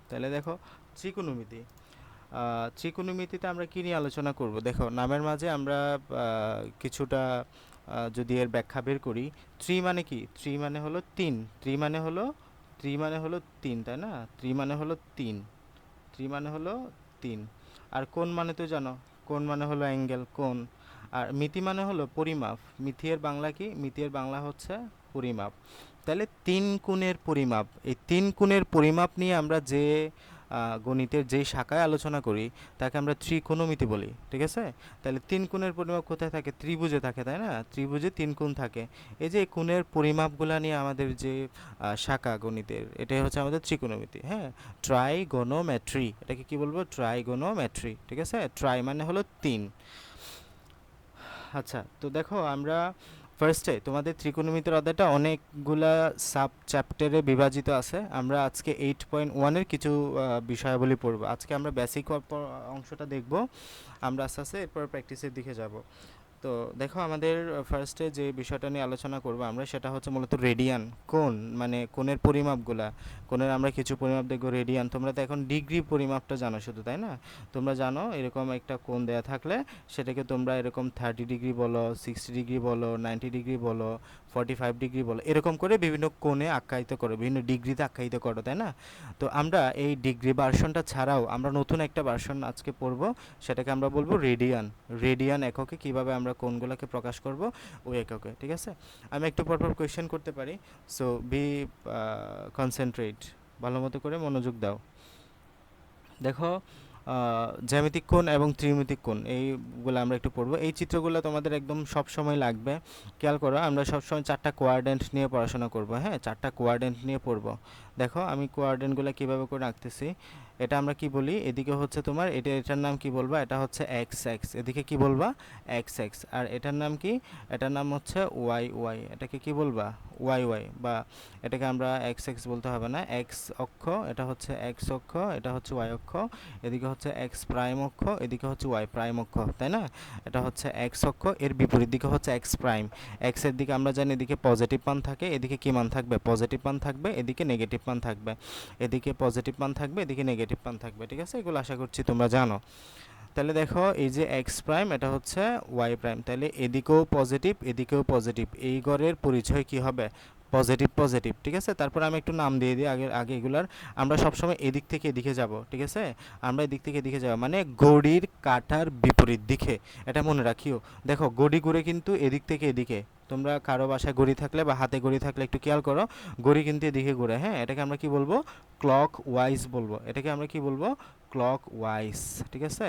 তাহলে দেখো ত্রিকোণমিতি, ত্রিকোণমিতিতে আমরা কী নিয়ে আলোচনা করব? দেখো নামের মাঝে আমরা কিছুটা যদি এর ব্যাখ্যা বের করি, ত্রি মানে কি? ত্রি মানে হলো তিন, ত্রি মানে হলো, ত্রি মানে হলো তিন, তাই না? ত্রি মানে হলো তিন, ত্রি মানে হলো তিন। আর কোণ মানে তো জানো, কোণ মানে হলো অ্যাঙ্গেল, কোণ। আর মিতি মানে হলো পরিমাপ, মিতি এর বাংলা কি? মিতি এর বাংলা হচ্ছে পরিমাপ। তাহলে তিন কোণের পরিমাপ, এই তিন কোণের পরিমাপ নিয়ে আমরা যে গণিতের যেই শাখায় আলোচনা করি তাকে আমরা ত্রিকোণমিতি বলি, ঠিক আছে? তাহলে তিন কোণের পরিমাপ কোথায় থাকে? ত্রিভুজে থাকে, তাই না? ত্রিভুজে তিন কোণ থাকে। এই যে এই কোণের পরিমাপগুলা নিয়ে আমাদের যে শাখা গণিতের, এটাই হচ্ছে আমাদের ত্রিকোণমিতি। হ্যাঁ, ট্রাইগোনোমেট্রি, এটাকে কি বলবো? ট্রাইগোনোমেট্রি, ঠিক আছে? ট্রাই মানে হলো তিন। আচ্ছা, তো দেখো আমরা ফার্স্টে তোমাদের ত্রিকোণমিতির অধ্যায়টা অনেকগুলা সাব চ্যাপ্টারে বিভাজিত আছে। আমরা আজকে 8.1-এর কিছু বিষয়াবলী পড়ব। আজকে আমরা বেসিক অংশটা দেখব, আমরা আস্তে আস্তে এরপর প্র্যাকটিসের দিকে যাব। তো দেখো আমাদের ফার্স্টে যে বিষয়টা নিয়ে আলোচনা করব আমরা, সেটা হচ্ছে মূলত রেডিয়ান। কোণ মানে কোণের পরিমাপগুলা, কোণের আমরা কিছু পরিমাপ দেখবো রেডিয়ান। তোমরা তো এখন ডিগ্রি পরিমাপটা জানো শুধু, তাই না? তোমরা জানো এরকম একটা কোণ দেয়া থাকলে সেটাকে তোমরা এরকম 30 ডিগ্রি বলো, 60 ডিগ্রি বলো, 90 ডিগ্রি বলো, 45 ডিগ্রি বলো, এরকম করে বিভিন্ন কোণে আখ্যায়িত করো, বিভিন্ন ডিগ্রিতে আখ্যায়িত করো, তাই না? তো আমরা এই ডিগ্রি ভার্সনটা ছাড়াও আমরা নতুন একটা ভার্সন আজকে পড়ব, সেটাকে আমরা বলবো রেডিয়ান। রেডিয়ান এককে কিভাবে আমরা কোণগুলোকে প্রকাশ করব, ওই এককে, ঠিক আছে? আমি একটু পরপর কোয়েশ্চেন করতে পারি, সো বি কনসেন্ট্রেট, ভালো মতো করে মনোযোগ দাও। দেখো জ্যামিতিক কোণ এবং ত্রিমিতিক কোণ এইগুলো আমরা একটু পড়বো। এই চিত্রগুলো তোমাদের একদম সব সময় লাগবে, খেয়াল করো। আমরা সবসময় চারটা কোয়াড্রেন্ট নিয়ে পড়াশোনা করব, হ্যাঁ, চারটা কোয়াড্রেন্ট নিয়ে পড়বো। দেখো আমি কোয়াড্রেন্টগুলো কীভাবে করে আঁকতেছি। এটা আমরা কি বলি? এদিকে হচ্ছে তোমার এটার নাম কি বলবা? এটা হচ্ছে এক্স এক্স, এদিকে কি বলবা? X x. আর এটার নাম কি? এটার নাম হচ্ছে ওয়াই ওয়াই, এটাকে কি বলবা? Y Y. বা এটাকে আমরা এক্স এক্স বলতে হবে না, এক্স অক্ষ, এটা হচ্ছে এক্স অক্ষ, এটা হচ্ছে ওয়াই অক্ষ, এদিকে হচ্ছে এক্স প্রাইম অক্ষ, এদিকে হচ্ছে ওয়াই প্রাইম অক্ষ, তাই না? এটা হচ্ছে এক্স অক্ষ, এর বিপরীত দিকে হচ্ছে এক্স প্রাইম। এক্স এর দিকে আমরা জানি এদিকে পজিটিভ মান থাকে, এদিকে কি মান থাকবে? পজিটিভ মান থাকবে, এদিকে নেগেটিভ মান থাকবে। এদিকে পজিটিভ মান থাকবে, এদিকে নেগেটিভ মান থাকবে, ঠিক আছে? এগুলো আশা করছি তোমরা জানো। তাহলে দেখো এই যে এক্স প্রাইম, এটা হচ্ছে ওয়াই প্রাইম, তাহলে এদিকেও পজিটিভ, এদিকেও পজিটিভ, এই গড়ের পরিচয় কি হবে? পজিটিভ পজিটিভ, ঠিক আছে? তারপর আমি একটু নাম দিয়ে দিই আগে আগে এগুলার। আমরা সবসময় এদিক থেকে এদিকে যাব, ঠিক আছে? আমরা এদিক থেকে এদিকে যাব মানে ঘড়ির কাঁটার বিপরীত দিকে, এটা মনে রাখিও। দেখো ঘড়ি ঘুরে কিন্তু এদিক থেকে এদিকে। তোমরা কারো বাসায় ঘড়ি থাকলে বা হাতে ঘড়ি থাকলে একটু খেয়াল করো, ঘড়ি কিন্তু এদিকে ঘুরে, হ্যাঁ? এটাকে আমরা কি বলবো? ক্লক ওয়াইজ বলবো। এটাকে আমরা কি বলবো? ক্লক ওয়াইজ, ঠিক আছে?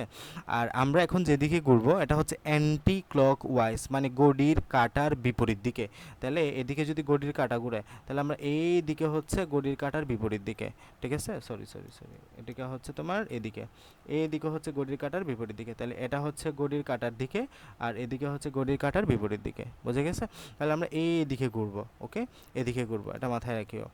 আর আমরা এখন যেদিকে ঘুরবো এটা হচ্ছে অ্যান্টি ক্লক ওয়াইজ, মানে ঘড়ির কাঁটার বিপরীত দিকে। তাহলে এদিকে যদি ঘড়ির কাঁটা ঘুরে, তাহলে আমরা এই দিকে হচ্ছে ঘড়ির কাঁটার বিপরীত দিকে, ঠিক আছে? সরি সরি সরি, এদিকে হচ্ছে তোমার এদিকে, এইদিকে হচ্ছে ঘড়ির কাঁটার বিপরীত দিকে। তাহলে এটা হচ্ছে ঘড়ির কাঁটার দিকে, আর এদিকে হচ্ছে ঘড়ির কাঁটার বিপরীত দিকে, বুঝে গেছে? তাহলে আমরা এই দিকে ঘুরবো, ওকে? এদিকে ঘুরবো, এটা মাথায় রাখিও।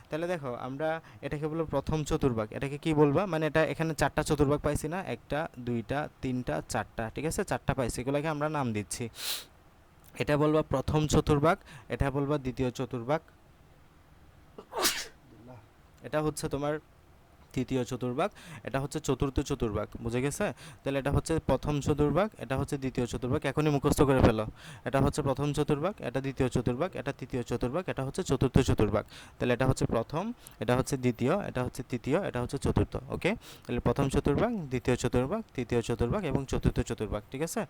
তাহলে দেখো আমরা এটাকে বলবো প্রথম চতুর্ভাগ। এটাকে কি বলবা? মানে এটা এখানে চারটা চতুর্ভাগ পাইছি না, একটা দুইটা তিনটা চারটা, ঠিক আছে? চারটা পাইছি, এগুলোকে আমরা নাম দিচ্ছি। এটা বলবা প্রথম চতুর্ভাগ, এটা বলবা দ্বিতীয় চতুর্ভাগ, এটা হচ্ছে তোমার তৃতীয় চতুর্ভাগ, এটা হচ্ছে চতুর্থ চতুর্ভাগ, বুঝে গেছে? তাহলে এটা হচ্ছে প্রথম চতুর্ভাগ, এটা হচ্ছে দ্বিতীয় চতুর্ভাগ, এখনই মুখস্থ করে ফেলো। এটা হচ্ছে প্রথম চতুর্ভাগ, এটা দ্বিতীয় চতুর্ভাগ, এটা তৃতীয় চতুর্ভাগ, এটা হচ্ছে চতুর্থ চতুর্ভাগ। তাহলে এটা হচ্ছে প্রথম, এটা হচ্ছে দ্বিতীয়, এটা হচ্ছে তৃতীয়, এটা হচ্ছে চতুর্থ, ওকে? তাহলে প্রথম চতুর্ভাগ, দ্বিতীয় চতুর্ভাগ, তৃতীয় চতুর্ভাগ এবং চতুর্থ চতুর্ভাগ, ঠিক আছে?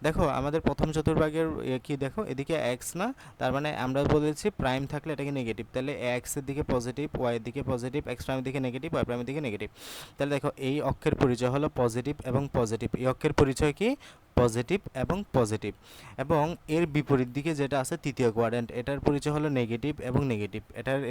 দেখো আমাদের প্রথম চতুর্ভাগের কি, দেখো এদিকে এক্স না, তার মানে আমরা বলেছি প্রাইম থাকলে এটাকে নেগেটিভ, তাহলে এক্স এর দিকে পজিটিভ, ওয়াই এর দিকে পজিটিভ, এক্স প্রাইমের দিকে নেগেটিভ, ওয়াই প্রাইমের দিকে নেগেটিভ। তাহলে দেখো এই অক্ষের পরিচয় হলো পজিটিভ এবং পজিটিভ, এই অক্ষের পরিচয় কি? পজিটিভ এবং পজিটিভ। এবং এর বিপরীত দিকে যেটা আছে তৃতীয় কোয়াড্র্যান্ট, এটার পরিচয় হলো নেগেটিভ এবং নেগেটিভ।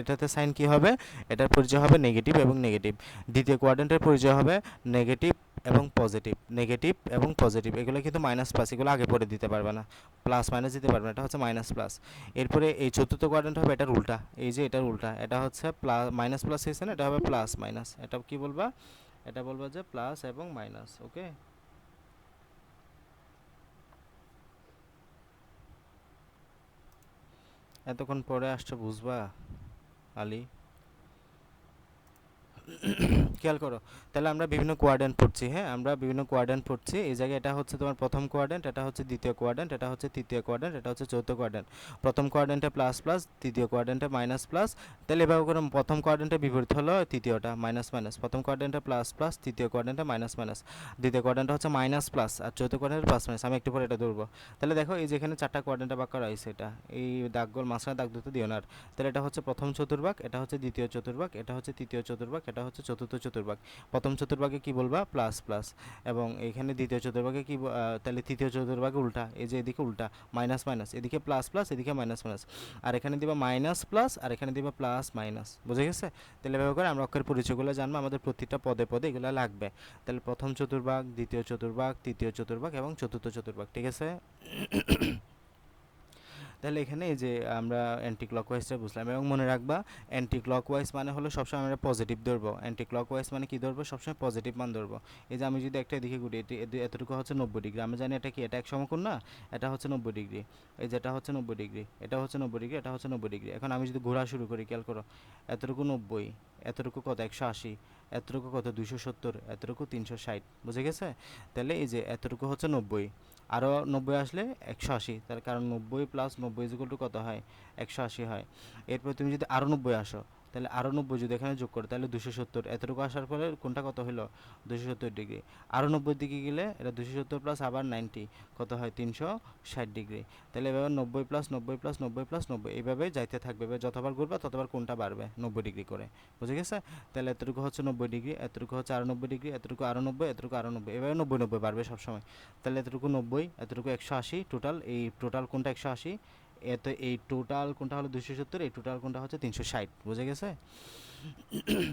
এটাতে সাইন কি হবে? এটার পরিচয় হবে নেগেটিভ এবং নেগেটিভ। দ্বিতীয় কোয়াড্র্যান্টের পরিচয় হবে নেগেটিভ এবং পজিটিভ, নেগেটিভ এবং পজিটিভ। এগুলো কিন্তু মাইনাস প্লাস, এগুলো আগে পরে দিতে পারবে না, প্লাস মাইনাস দিতে পারবে না, এটা হচ্ছে মাইনাস প্লাস। এরপরে এই চতুর্থ কোয়াড্র্যান্ট হবে এটার উল্টা, এই যে এটার উল্টা, এটা হচ্ছে প্লাস মাইনাস প্লাস হয়েছে না, এটা হবে প্লাস মাইনাস। এটা কি বলবা? এটা বলবা যে প্লাস এবং মাইনাস, ওকে? এতক্ষণ পরে আসছো বুঝবা, আলী। খেয়াল করো, তাহলে আমরা বিভিন্ন কোয়াড্র্যান্ট পড়ছি, হ্যাঁ আমরা বিভিন্ন কোয়াড্র্যান্ট পড়ছি। এই জায়গায় এটা হচ্ছে তোমার প্রথম কোয়াড্র্যান্ট, এটা হচ্ছে দ্বিতীয় কোয়াড্র্যান্ট, এটা হচ্ছে তৃতীয় কোয়াড্র্যান্ট, এটা হচ্ছে চতুর্থ কোয়াড্র্যান্ট। প্রথম কোয়াড্র্যান্টে প্লাস প্লাস, তৃতীয় কোয়াড্র্যান্টে মাইনাস প্লাস। তাহলে এভাবে করে প্রথম কোয়াড্র্যান্টে বিপরীত হলো তৃতীয়টা মাইনাস মাইনাস, প্রথম কোয়াড্র্যান্টে প্লাস প্লাস, তৃতীয় কোয়াড্র্যান্টে মাইনাস মাইনাস, দ্বিতীয় কোয়াড্র্যান্টে হচ্ছে মাইনাস প্লাস, আর চতুর্থ কোয়াড্র্যান্টে প্লাস মাইনাস। আমি একটু পরে এটা ধরবো। তাহলে দেখো এই যে এখানে চারটা কোয়াড্র্যান্টে ভাগ করা হয়েছে, এটা এই দাগগুলো মাঝখানে দাগ দিতে দিও না আর। তাহলে এটা হচ্ছে প্রথম চতুর্ভাগ, এটা হচ্ছে দ্বিতীয় চতুর্ভাগ, এটা হচ্ছে তৃতীয় চতুর্ভাগ, এটা হচ্ছে চতুর্থ চতুর্ভাগ। প্রথম চতুর্ভাগে কি বলবা? Plus plus. এবং এখানে দ্বিতীয় চতুর্ভাগে কি তাহলে তৃতীয় চতুর্ভাগে উল্টা, এই যে এদিকে উল্টা মাইনাস মাইনাস, এদিকে প্লাস প্লাস, এদিকে মাইনাস মাইনাস, আর এখানে দিবা মাইনাস প্লাস, আর এখানে দিবা প্লাস মাইনাস। বুঝে গেছে? তাহলে এভাবে করে আমরা অক্ষরের পরিচয়গুলো জানবো, আমাদের প্রতিটা পদে পদে এগুলো লাগবে। তাহলে প্রথম চতুর্ভাগ, দ্বিতীয় চতুর্ভাগ, তৃতীয় চতুর্ভাগ এবং চতুর্থ চতুর্ভাগ, ঠিক আছে? তাহলে এখানে এই যে আমরা অ্যান্টি ক্লকওয়াইজটা বুঝলাম, এবং মনে রাখবা অ্যান্টি ক্লকওয়াইজ মানে হলো সবসময় আমরা পজিটিভ ধরবো। অ্যান্টি ক্লকওয়াইজ মানে কি ধরবো? সবসময় পজিটিভ মান ধরবো। এই যে আমি যদি একটা এদিকে ঘুরি, এতটুকু হচ্ছে 90 ডিগ্রি, আমি জানি এটা কি, এটা এক সমকোণ না, এটা হচ্ছে 90 ডিগ্রি। এই যেটা হচ্ছে 90 ডিগ্রি, এটা হচ্ছে 90 ডিগ্রি, এটা হচ্ছে 90 ডিগ্রি। এখন আমি যদি ঘোরা শুরু করি, খেয়াল করো, এতটুকু 90, এতটুকু কত 180, এতটুকু কত 270, এতটুকু 360। বুঝে গেছে? তাহলে এই যে এতটুকু হচ্ছে 90, আরও 90 আসলে 180, তার কারণ 90 প্লাস 90 ইজ ইকুয়াল টু কত হয়? 180 হয়। এরপর তুমি যদি আরও 90 আসো, তাহলে আরও 90 যদি এখানে যোগ করো, তাহলে 270, এতটুকু আসার পরে কোনটা কত হলো? 270 ডিগ্রি। আরও 90 দিকে গেলে এটা 270 প্লাস আবার 90 কত হয়? 360 ডিগ্রি। তাহলে এভাবে 90 প্লাস 90 প্লাস 90 প্লাস 90 এইভাবে যাইতে থাকবে, এবার যতবার ঘুরবা ততবার কোনটা বাড়বে? 90 ডিগ্রি করে। বুঝে গেছে? তাহলে এতটুকু হচ্ছে 90 ডিগ্রি, এতটুকু হচ্ছে আরও 90 ডিগ্রি, এতটুকু আরও 90, এতটুকু আরও 90, এভাবে 90 90 বাড়বে সবসময়। তাহলে এতটুকু 90, এতটুকু 180, টোটাল এই টোটাল কোনটা 180, এত এই টোটাল কোনটা হলো 270, এই টোটাল কোনটা হচ্ছে 360। বুঝে গেছে?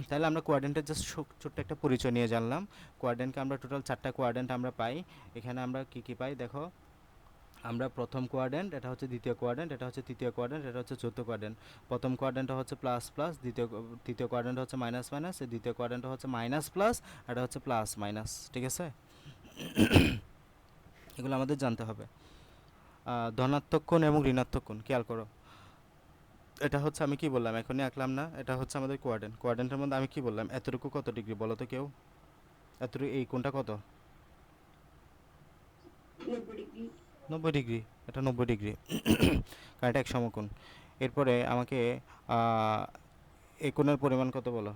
তাহলে আমরা কোয়াড্রেন্টের জাস্ট ছোট্ট একটা পরিচয় নিয়ে জানলাম। কোয়াড্রেন্টকে আমরা টোটাল 4টা কোয়াড্রেন্ট আমরা পাই। এখানে আমরা কি কি পাই দেখো, আমরা প্রথম কোয়াড্রেন্ট, এটা হচ্ছে দ্বিতীয় কোয়াড্রেন্ট, এটা হচ্ছে তৃতীয় কোয়াড্রেন্ট, এটা হচ্ছে চতুর্থ কোয়াড্রেন্ট। প্রথম কোয়াড্রেন্টটা হচ্ছে প্লাস প্লাস, তৃতীয় কোয়াড্রেন্ট হচ্ছে মাইনাস মাইনাস, দ্বিতীয় কোয়াড্রেন্টটা হচ্ছে মাইনাস প্লাস, এটা হচ্ছে প্লাস মাইনাস। ঠিক আছে? এগুলো আমাদের জানতে হবে। ধনাত্মক কোণ এবং ঋণাত্মক কোণ খেয়াল করো, এটা হচ্ছে আমি কি বললাম এখনই আঁকলাম না, এটা হচ্ছে আমাদের কোয়াড্রেন্ট। কোয়াড্রেন্টের মধ্যে আমি কি বললাম? এতটুকু কত ডিগ্রি বলো তো কেউ? এতটুকু এই কোণটা কত? 90 ডিগ্রি। এটা 90 ডিগ্রি, কারণ এটা এক সমকোণ। এরপরে আমাকে আহ, এই কোণের পরিমাণ কত বলো?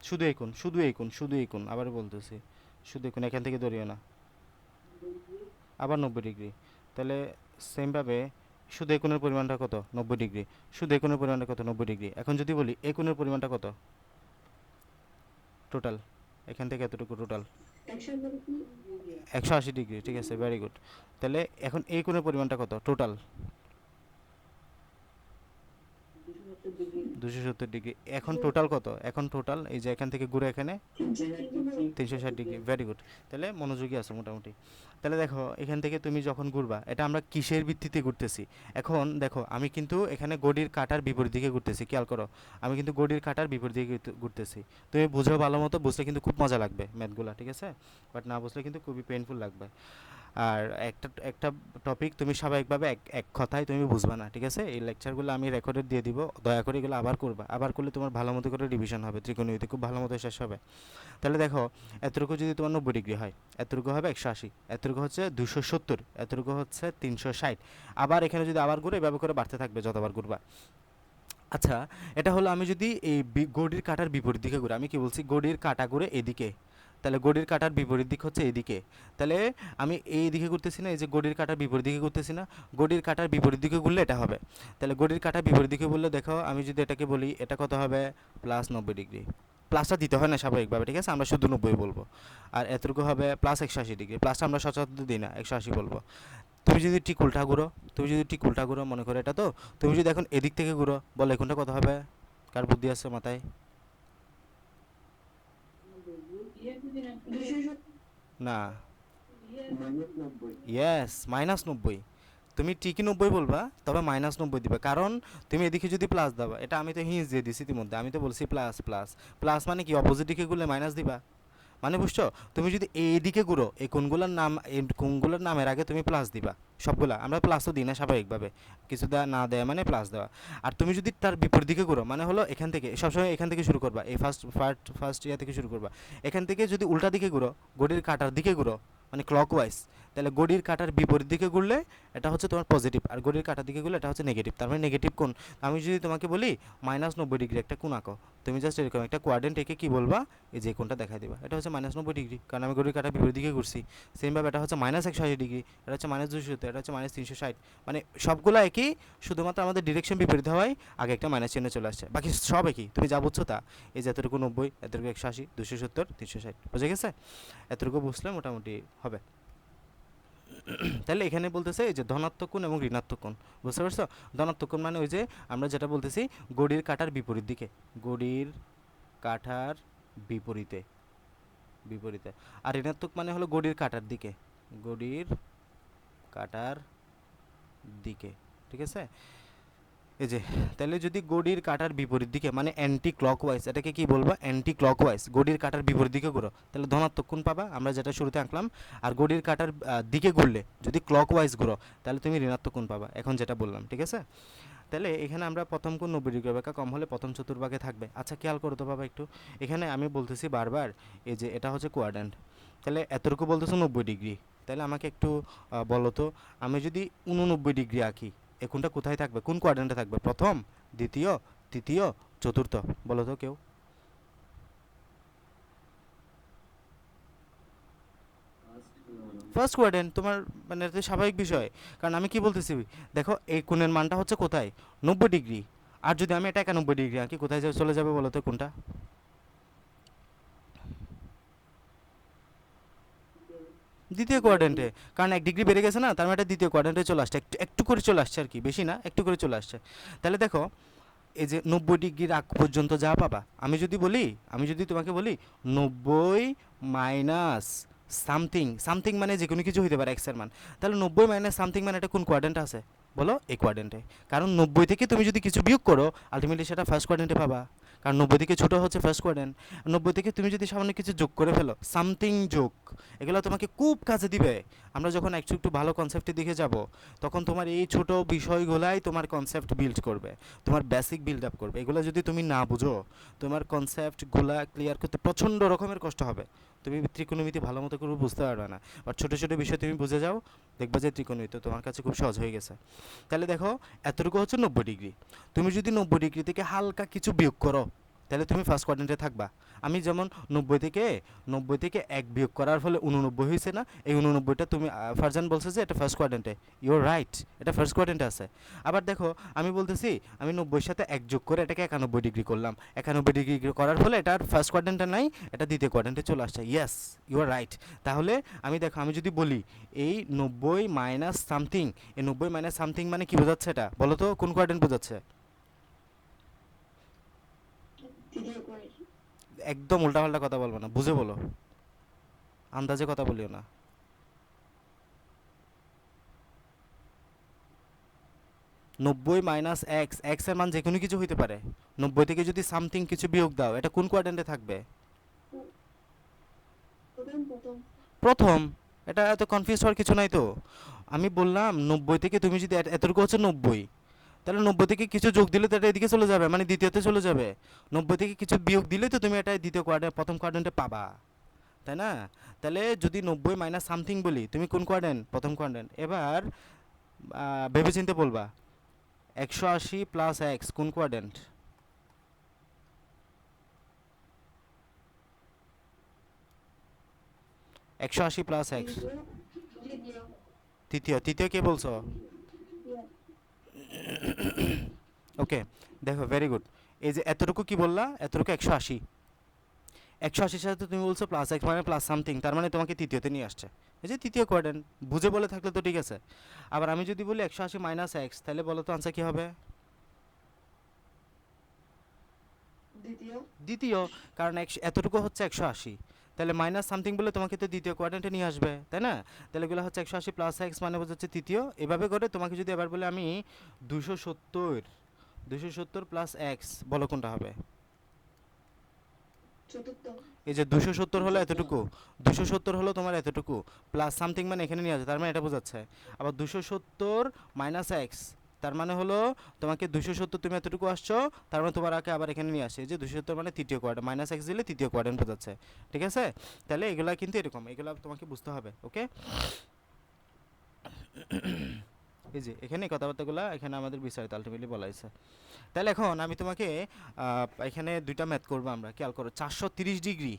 শুধু এই কোণ, শুধু এই কোণ, শুধু এই কোণ, আবার বলতেছি শুধু এই কোণ, এখান থেকে ধরিও না। আবার 90 ডিগ্রি। তাহলে সেমভাবে শুধু এই কোণের পরিমাণটা কত? 90 ডিগ্রি। শুধু এই কোণের পরিমাণটা কত? 90 ডিগ্রি। এখন যদি বলি এই কোণের পরিমাণটা কত টোটাল, এখান থেকে এতটুকু টোটাল 180 ডিগ্রি। ঠিক আছে, ভেরি গুড। তাহলে এখন এই কোণের পরিমাণটা কত টোটাল? 270 ডিগ্রি। এখন টোটাল কত? এখন টোটাল এই যে এখান থেকে ঘুরে এখানে 360 ডিগ্রি। Very good. তাহলে মনোযোগী আছে মোটামুটি। তাহলে দেখো এখান থেকে তুমি যখন ঘুরবা, এটা আমরা কিসের ভিত্তিতে ঘুরতেছি? এখন দেখো আমি কিন্তু এখানে গড়ির কাঁটার বিপরীত দিকে ঘুরতেছি, খেয়াল করো, আমি কিন্তু গড়ির কাঁটার বিপরীত দিকে ঘুরতেছি। তুমি বুঝো ভালো মতো, বুঝলে কিন্তু খুব মজা লাগবে ম্যাথগুলো, ঠিক আছে? বাট না বুঝলে কিন্তু খুবই পেইনফুল লাগবে। আর একটা একটা টপিক তুমি স্বাভাবিকভাবে এক এক কথায় তুমি বুঝবা না, ঠিক আছে? এই লেকচারগুলো আমি রেকর্ডেড দিয়ে দিব, দয়া করে এগুলো আবার করবা, আবার করলে তোমার ভালো মতো করে রিভিশন হবে, ত্রিকোণমিতি খুব ভালো মতো শেষ হবে। তাহলে দেখো এতটুকু যদি তোমার 90 ডিগ্রি হয়, এতটুকু হবে 180, এতটুকু হচ্ছে 270, এতটুকু হচ্ছে 360। আবার এখানে যদি আবার ঘুরে এভাবে করে বাড়তে থাকবে যতবার ঘুরবা। আচ্ছা, এটা হলো আমি যদি এই গড়ির কাঁটার বিপরীত দিকে ঘুরে, আমি কি বলছি? গড়ির কাঁটা ঘুরে এদিকে, তাহলে গড়ির কাঁটার বিপরীত দিক হচ্ছে এদিকে। তাহলে আমি এই দিকে ঘুরতেছি না, এই যে গড়ির কাঁটার বিপরীত দিকে ঘুরতেছি না, গড়ির কাঁটার বিপরীত দিকে ঘুরলে এটা হবে। তাহলে গড়ির কাঁটার বিপরীত দিকে বললে দেখো, আমি যদি এটাকে বলি, এটা কত হবে? Plus 90 degree. প্লাসটা দিতে হয় না স্বাভাবিকভাবে, ঠিক আছে? আমরা শুধু 90 বলবো। আর এতটুকু হবে প্লাস 180 ডিগ্রি, প্লাসটা আমরা সচরাচর দিই না, 180 বলবো। তুমি যদি ঠিক উল্টা ঘুরো, তুমি যদি ঠিক উল্টা ঘুরো, মনে করো এটা তো, তুমি যদি এখন এদিক থেকে ঘুরো, বলো এখনটা কত হবে? কার বুদ্ধি আছে মাথায়? না, ইয়েস, -90। তুমি ঠিকই 90 বলবা, তবে -90 দিবা, কারণ তুমি এদিকে যদি প্লাস দাও, এটা আমি তো হিন্স দিয়ে দিছি ইতিমধ্যে, আমি তো বলছি প্লাস প্লাস। প্লাস মানে কি? অপোজিট দিকে ঘুরলে মাইনাস দিবা, মানে বুঝছো? তুমি যদি এইদিকে ঘুরো, এই কোণগুলোর নামের আগে তুমি প্লাস দিবা সবগুলা। আমরা প্লাসও দিই না স্বাভাবিকভাবে, কিছু না দেয় মানে প্লাস দেওয়া। আর তুমি যদি তার বিপরীত দিকে ঘুরো, মানে হলো এখান থেকে সবসময় এখান থেকে শুরু করবা, এই ফার্স্ট ইয়া থেকে শুরু করবা। এখান থেকে যদি উল্টা দিকে ঘুরো, ঘড়ির কাঁটার দিকে ঘুরো, মানে ক্লকওয়াইজ, তাহলে ঘড়ির কাঁটার বিপরীত দিকে ঘুরলে এটা হচ্ছে তোমার পজিটিভ, আর ঘড়ির কাঁটার দিকে ঘুরলে এটা হচ্ছে নেগেটিভ। তার মানে নেগেটিভ কোণ। আমি যদি তোমাকে বলি -90 ডিগ্রি একটা কোণ আঁকো, তুমি জাস্ট এরকম একটা কোয়াড্রেন্ট এঁকে কী বলবা, এই যে কোণটা দেখাই দিবা, এটা হচ্ছে -90 ডিগ্রি, কারণ আমি ঘড়ির কাঁটার বিপরীত দিকে ঘুরছি। সেমভাবে এটা হচ্ছে -180 ডিগ্রি, এটা হচ্ছে -270, এটা হচ্ছে -360। মানে সবগুলো একই, শুধুমাত্র আমাদের ডিরেকশন বিপরীত হওয়ায় আগে একটা মাইনাস চিহ্ন চলে আসছে, বাকি সব একই। তুমি যা বুঝছো তা, এই যে এতটুকু 90, এতটুকু 180, 270, 360, বুঝে গেছে? এতটুকু বুঝলে মোটামুটি হবে। তাহলে এখানে বলতেছে এই যে ধনাত্মক কোণ এবং ঋণাত্মক কোণ, বুঝতে পারছো? ধনাত্মক কোণ মানে ওই যে আমরা যেটা বলতেছি ঘড়ির কাঁটার বিপরীত দিকে, ঘড়ির কাঁটার বিপরীতে বিপরীতে। আর ঋণাত্মক মানে হলো ঘড়ির কাঁটার দিকে, ঘড়ির কাঁটার দিকে, ঠিক আছে? এই যে তাহলে যদি ঘড়ির কাঁটার বিপরীত দিকে মানে অ্যান্টি ক্লকওয়াইজ, এটাকে কি বলবো? অ্যান্টি ক্লকওয়াইজ, ঘড়ির কাঁটার বিপরীত দিকে ঘুরো, তাহলে ধনাত্মক কোণ পাবা, আমরা যেটা শুরুতে আঁকলাম। আর ঘড়ির কাঁটার দিকে ঘুরলে যদি ক্লকওয়াইজ ঘুরো, তাহলে তুমি ঋণাত্মক কোণ পাবা, এখন যেটা বললাম, ঠিক আছে? তাহলে এখানে আমরা প্রথম কোণ 90 ডিগ্রি অপেক্ষা কম হলে প্রথম চতুর্ভাগে থাকবে। আচ্ছা খেয়াল করো তো বাবা একটু, এখানে আমি বলতেছি বারবার এই যে এটা হচ্ছে কোয়াড্র্যান্ট, তাহলে এতটুকু বলতেছো 90 ডিগ্রি, তাহলে আমাকে একটু বলো তো, আমি যদি 89 ডিগ্রি আঁকি, এই কোণটা কোথায় থাকবে, কোন কোয়াড্র্যান্টে থাকবে? প্রথম, দ্বিতীয়, তৃতীয়, চতুর্থ? বলো তো কেউ। ফার্স্ট কোয়াড্র্যান্ট তোমার, মানে এটা তো স্বাভাবিক বিষয়। কারণ আমি কি বলতেছি, দেখো এই কোণের মানটা হচ্ছে কোথায়, 90 ডিগ্রি। আর যদি আমি এটা 91 ডিগ্রি আঁকি, কোথায় চলে যাবে বলো তো কোনটা? দ্বিতীয় কোয়াড্রেন্টে। কারণ 1 ডিগ্রি বেড়ে গেছে না, তার মানে এটা দ্বিতীয় কোয়াড্রেন্টে চলে আসছে, একটু একটু করে চলে আসছে আর কি, বেশি না, একটু করে চলে আসছে। তাহলে দেখো এই যে 90 ডিগ্রির আগ পর্যন্ত যা পাবা, আমি যদি তোমাকে বলি 90 মাইনাস সামথিং, সামথিং মানে যে কোনো কিছু হইতে পারে এক্সের মান, তাহলে 90 মাইনাস সামথিং মানে এটা কোন কোয়াড্রেন্টে আছে বলো? এই কোয়াড্রেন্টে। কারণ 90 থেকে তুমি যদি কিছু বিয়োগ করো, আলটিমেটলি সেটা ফার্স্ট কোয়াড্রেন্টে পাবা, কারণ 90 থেকে ছোটো হচ্ছে ফার্স্ট কোয়াড্রেন্ট। 90 থেকে তুমি যদি সামান্য কিছু যোগ করে ফেলো, সামথিং যোগ, এগুলো তোমাকে খুব কাজে দিবে। আমরা যখন একটু একটু ভালো কনসেপ্টের দিকে যাব, তখন তোমার এই ছোট বিষয়গুলাই তোমার কনসেপ্ট বিল্ড করবে, তোমার বেসিক বিল্ড আপ করবে। এগুলো যদি তুমি না বুঝো, তোমার কনসেপ্টগুলা ক্লিয়ার করতে প্রচণ্ড রকমের কষ্ট হবে, তুমি ত্রিকোণমিতি ভালো মতো করে বুঝতে পারবে না। বাট ছোটো ছোটো বিষয় তুমি বুঝে যাও, দেখবা যে ত্রিকোণমিতি তোমার কাছে খুব সহজ হয়ে গেছে। তাহলে দেখো এতটুকু হচ্ছে 90 ডিগ্রি, তুমি যদি 90 ডিগ্রি থেকে হালকা কিছু বিয়োগ করো, তাহলে তুমি ফার্স্ট কোয়াড্রেন্টে থাকবা। আমি যেমন 90 থেকে 1 বিয়োগ করার ফলে 89 হয়েছে না, এই 89টা তুমি ফারজান বলছে যে এটা ফার্স্ট কোয়াড্রেন্টে, ইউর রাইট, এটা ফার্স্ট কোয়াড্রেন্টে আছে। আবার দেখো আমি বলতেছি আমি 90-এর সাথে 1 যোগ করে এটাকে 91 ডিগ্রি করলাম, 91 ডিগ্রি করার ফলে এটা আর ফার্স্ট কোয়াড্রেন্টে নাই, এটা দ্বিতীয় কোয়াড্রেন্টে চলে আসছে। Yes, your right. তাহলে দেখো আমি যদি বলি এই 90 মাইনাস সামথিং, এই 90 মাইনাস সামথিং মানে কি বোঝাচ্ছে, এটা বলো তো কোন কোয়াড্রেন্ট বোঝাচ্ছে? একদম উল্টাপাল্টা কথা বলবো না, বুঝে বলো, আন্দাজে কথা বলিও না। 90 মাইনাস এক্স, এক্স এর মান যে কোনো কিছু হইতে পারে, 90 থেকে যদি সামথিং কিছু বিয়োগ দাও, এটা কোন কোয়াড্রেন্টে থাকবে? প্রথম। এটা এত কনফিউজ হওয়ার কিছু নাই তো। আমি বললাম 90 থেকে তুমি যদি এতটুকু হচ্ছে 90, তাহলে 90 থেকে কিছু যোগ দিলে তো এটা এদিকে চলে যাবে, মানে দ্বিতীয়তে চলে যাবে। 90 থেকে কিছু বিয়োগ দিলে তো তুমি এটা দ্বিতীয় কোয়াড্রেন্ট, প্রথম কোয়াড্রেন্টে পাবা, তাই না? তাহলে যদি 90 মাইনাস সামথিং বলি, তুমি কোন কোয়াড্রেন্ট? প্রথম কোয়াড্রেন্ট। এবার ভেবেচিন্তে বলবা 180 প্লাস এক্স কোন কোয়াড্রেন্ট? 180 প্লাস এক্স তৃতীয়। তৃতীয় কে বলছো? ওকে, দেখো ভেরি গুড। এই যে এতটুকু কি বললা, এতটুকু 180, 180-র সাথে তুমি বলছো প্লাস এক্স মানে প্লাস সামথিং, তার মানে তোমাকে তৃতীয়তে নিয়ে আসছে, এই যে তৃতীয় কোয়াড্রেন্ট। বুঝে বলে থাকলে তো ঠিক আছে। আবার আমি যদি বলি 180 মাইনাস এক্স, তাহলে বলো তো আনসার কী হবে? দ্বিতীয়। কারণ এতটুকু হচ্ছে 180, তাহলে মাইনাস সামথিং বলে তোমাকে তো দ্বিতীয় কোয়াড্রেন্টে নিয়ে আসবে, তাই না? তাহলে এগুলো হচ্ছে 180 প্লাস এক্স মানে বোঝাচ্ছে তৃতীয়। এভাবে করে তোমাকে যদি এবার বলে আমি 270, 270 প্লাস এক্স, বলো কোনটা হবে? চতুর্থ। এই যে 270 হলো এতটুকু, 270 হলো তোমার এতটুকু, প্লাস সামথিং মানে এখানে নিয়ে আসে, তার মানে এটা বোঝাচ্ছে। আবার 270 মাইনাস এক্স, তার মানে হলো তোমাকে 270 তুমি এতটুকু আসছো, তার মানে তোমার আগে আবার এখানে নিয়ে আসে, যে 270 মানে তৃতীয় কোয়াড্রেন্ট, মাইনাস এক্স দিলে তৃতীয় কোয়াড্রেন্ট বোঝাচ্ছে। ঠিক আছে, তাহলে এগুলা কিন্তু এরকম, এগুলা তোমাকে বুঝতে হবে। ওকে, এই যে এখানে কথাবার্তাগুলো এখানে আমাদের বিস্তারিত আলটিমেটলি বলা হয়েছে। তাহলে এখন আমি তোমাকে এখানে দুইটা ম্যাথ করবো আমরা, খেয়াল করো। 430 ডিগ্রি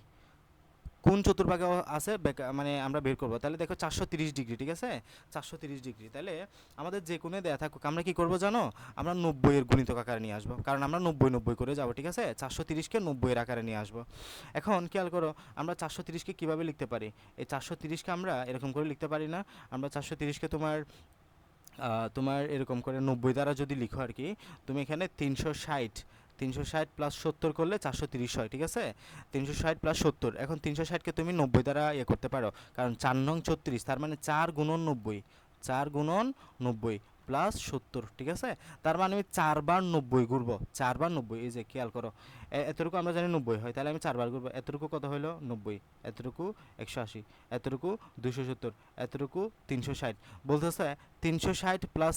কোন চতুর্ভাগে আছে মানে আমরা বের করবো। তাহলে দেখো 430 ডিগ্রি, ঠিক আছে, 430 ডিগ্রি। তাহলে আমাদের যে কোণে দেয়া থাকুক আমরা কি করব জানো, আমরা 90 এর গুণিতক আকারে নিয়ে আসবো, কারণ আমরা 90 90 করে যাবো। ঠিক আছে, 430কে 90 এর আকারে নিয়ে আসবো। এখন খেয়াল করো, আমরা 430কে কীভাবে লিখতে পারি। এই 430কে আমরা এরকম করে লিখতে পারি না, আমরা 430কে তোমার এরকম করে 90 দ্বারা যদি লিখো আর কি, তুমি এখানে 360, 360 প্লাস 70 করলে 430 হয়। ঠিক আছে, 360 প্লাস 70, এখন 360কে তুমি 90 দ্বারা ইয়ে করতে পারো, কারণ 4 নং 36, তার মানে 4 গুণন 90, 4 গুণন 90 প্লাস 70। ঠিক আছে, তার মানে আমি 4 বার 90 ঘুরবো, 4 বার 90। এই যে খেয়াল করো, এতটুকু আমরা জানি 90 হয়, তাহলে আমি 4 বার ঘুরবো। এতটুকু কত হলো 90, এতটুকু 180, এতটুকু 270, এতটুকু 360। বলতেছে 360 প্লাস